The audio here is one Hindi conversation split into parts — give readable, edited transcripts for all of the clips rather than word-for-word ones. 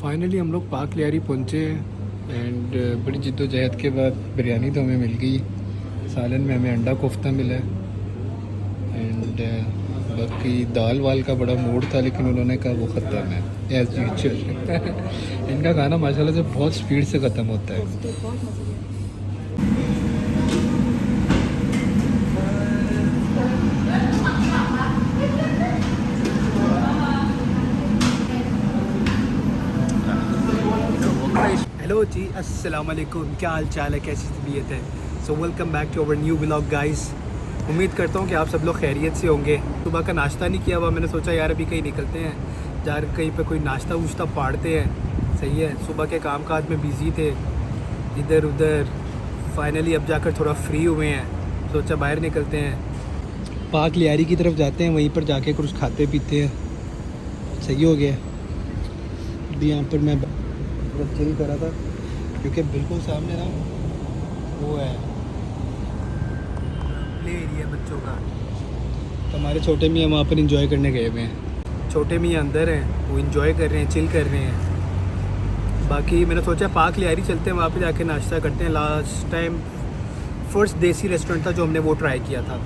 फाइनली हम लोग पाक लियारी पहुँचे एंड बड़ी जिद्दोजहद के बाद बिरयानी तो हमें मिल गई। सालन में हमें अंडा कोफ्ता मिला एंड बाकी दाल वाल का बड़ा मूड था, लेकिन उन्होंने कहा वो ख़त्म है एज यूजुअल। इनका खाना माशाल्लाह से बहुत स्पीड से ख़त्म होता है। हेलो जी, अस्सलाम वालेकुम, क्या हाल चाल है, कैसी तबीयत है। So welcome back to our new vlog guys. उम्मीद करता हूँ कि आप सब लोग खैरियत से होंगे। सुबह का नाश्ता नहीं किया हुआ, मैंने सोचा यार अभी कहीं निकलते हैं, यार कहीं पे कोई नाश्ता वुश्ता पाड़ते हैं। सही है, सुबह के काम काज में बिज़ी थे इधर उधर। फाइनली अब जाकर थोड़ा फ्री हुए हैं, सोचा बाहर निकलते हैं, पाक लियारी की तरफ जाते हैं, वहीं पर जाके कुछ खाते पीते हैं। सही हो गया। अभी यहाँ पर मैं चिल करा था क्योंकि बिल्कुल सामने ना वो है प्ले एरिया बच्चों का। तो हमारे छोटे मियाँ वहाँ पर एंजॉय करने गए हुए हैं। छोटे मियाँ अंदर हैं, वो एंजॉय कर रहे हैं, चिल कर रहे हैं। बाकी मैंने सोचा पाक लियारी चलते हैं, वहाँ पे जाके नाश्ता करते हैं। लास्ट टाइम फर्स्ट देसी रेस्टोरेंट था जो हमने वो ट्राई किया था,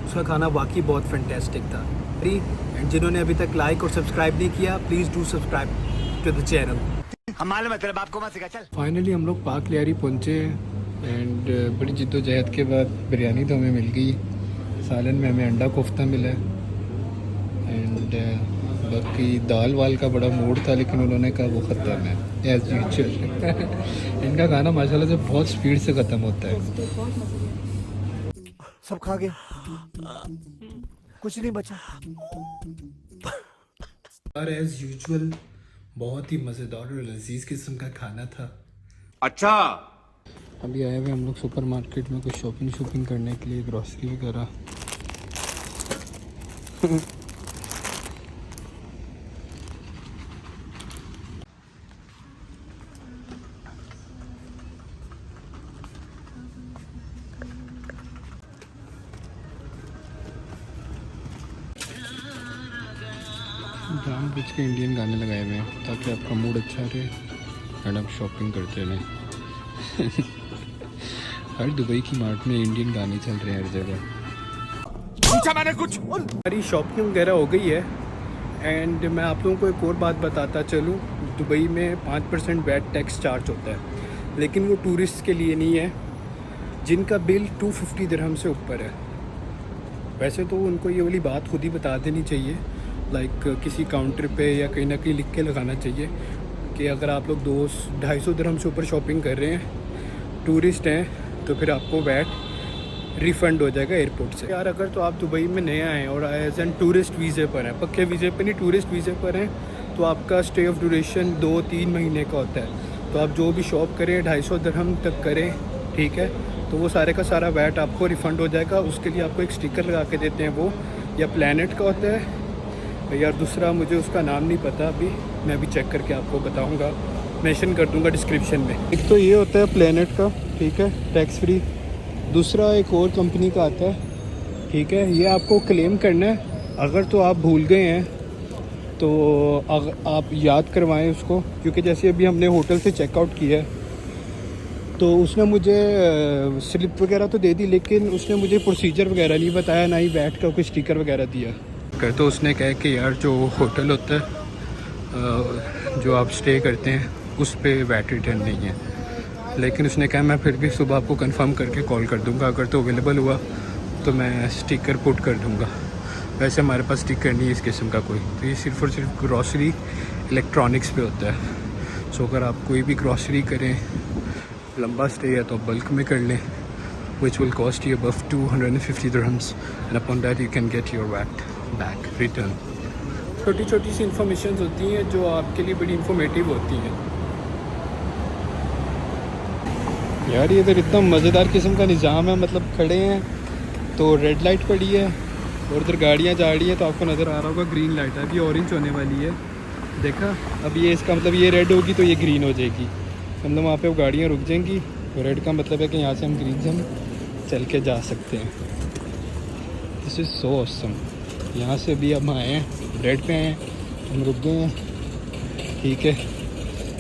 उसका खाना वाकई बहुत फैंटास्टिक था। एंड जिन्होंने अभी तक लाइक और सब्सक्राइब नहीं किया, please do subscribe to the channel. Finally हम लोग पाक लियारी पहुँचे एंड बड़ी जिद्दोजहद के बाद बिरयानी तो हमें मिल गई। सालन में हमें अंडा कोफ्ता मिला एंड बाकी दाल वाल का बड़ा मूड था, लेकिन उन्होंने कहा वो ख़त्म है एज यूजुअल। इनका खाना माशाल्लाह से बहुत स्पीड से ख़त्म होता है। सब खा गए, कुछ नहीं बचा। और एज यूजुअल बहुत ही मज़ेदार और लजीज किस्म का खाना था। अच्छा, अभी आए हुए हम लोग सुपर मार्केट में कुछ शॉपिंग करने के लिए, ग्रॉसरी वगैरह। जानबूझ के इंडियन गाने लगाए हुए हैं ताकि आपका मूड अच्छा रहे एंड आप शॉपिंग करते रहें। हर दुबई की मार्ट में इंडियन गाने चल रहे हैं हर जगह। पूछा मैंने कुछ। हमारी शॉपिंग वगैरह हो गई है एंड मैं आप लोगों को एक और बात बताता चलूँ। दुबई में 5% वैट टैक्स चार्ज होता है, लेकिन वो टूरिस्ट के लिए नहीं है जिनका बिल 250 दिरहम से ऊपर है। वैसे तो उनको ये वाली बात खुद ही बता देनी चाहिए, लाइक किसी काउंटर पे या कहीं ना कहीं लिख के लगाना चाहिए कि अगर आप लोग 200-250 दिरहम से ऊपर शॉपिंग कर रहे हैं, टूरिस्ट हैं, तो फिर आपको वैट रिफ़ंड हो जाएगा एयरपोर्ट से। यार अगर तो आप दुबई में नए आएँ और एज एन टूरिस्ट वीज़े पर हैं, पक्के वीज़े पर नहीं टूरिस्ट वीज़े पर हैं, तो आपका स्टे ऑफ ड्यूरेशन 2-3 महीने का होता है। तो आप जो भी शॉप करें 250 दिरहम तक करें, ठीक है, तो वो सारे का सारा वैट आपको रिफ़ंड हो जाएगा। उसके लिए आपको एक स्टिकर लगा के देते हैं, वो या प्लैनेट का होता है यार दूसरा मुझे उसका नाम नहीं पता, अभी मैं भी चेक करके आपको बताऊंगा, मेंशन कर दूंगा डिस्क्रिप्शन में। एक तो ये होता है प्लैनेट का, ठीक है, टैक्स फ्री। दूसरा एक और कंपनी का आता है, ठीक है, ये आपको क्लेम करना है। अगर तो आप भूल गए हैं तो आप याद करवाएं उसको, क्योंकि जैसे अभी हमने होटल से चेकआउट किया है तो उसने मुझे स्लिप वगैरह तो दे दी, लेकिन उसने मुझे प्रोसीजर वगैरह नहीं बताया, ना ही वैट का कोई स्टिकर वगैरह दिया। तो उसने कहा कि यार जो होटल होता है जो आप स्टे करते हैं उस पे वैट रिटर्न नहीं है, लेकिन उसने कहा मैं फिर भी सुबह आपको कंफर्म करके कॉल कर दूंगा, अगर तो अवेलेबल हुआ तो मैं स्टिकर पुट कर दूंगा। वैसे हमारे पास स्टिकर नहीं है इस किस्म का कोई, तो ये सिर्फ़ और सिर्फ ग्रॉसरी इलेक्ट्रॉनिक्स पे होता है। सो अगर आप कोई भी ग्रॉसरी करें, लंबा स्टे है तो बल्क में कर लें, which will cost you above 250 dirhams and upon that you can get your VAT back return। छोटी छोटी सी इन्फॉर्मेशन होती हैं जो आपके लिए बड़ी इन्फॉर्मेटिव होती हैं। यार ये इधर इतना मज़ेदार किस्म का निज़ाम है, मतलब खड़े हैं तो रेड लाइट पड़ी है और उधर गाड़ियाँ जा रही हैं, तो आपको नज़र आ रहा होगा ग्रीन लाइट है, अभी ऑरेंज होने वाली है। देखा, अब ये इसका मतलब ये रेड होगी तो ये ग्रीन हो जाएगी, मतलब वहाँ पे वो गाड़ियाँ रुक जाएंगी। रेड का मतलब है कि यहाँ से हम ग्रीन से हम चल के जा सकते हैं। This is so awesome. यहाँ से भी हम आए हैं, रेड पे आए हैं, हम रुक गए हैं, ठीक है।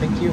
Thank you.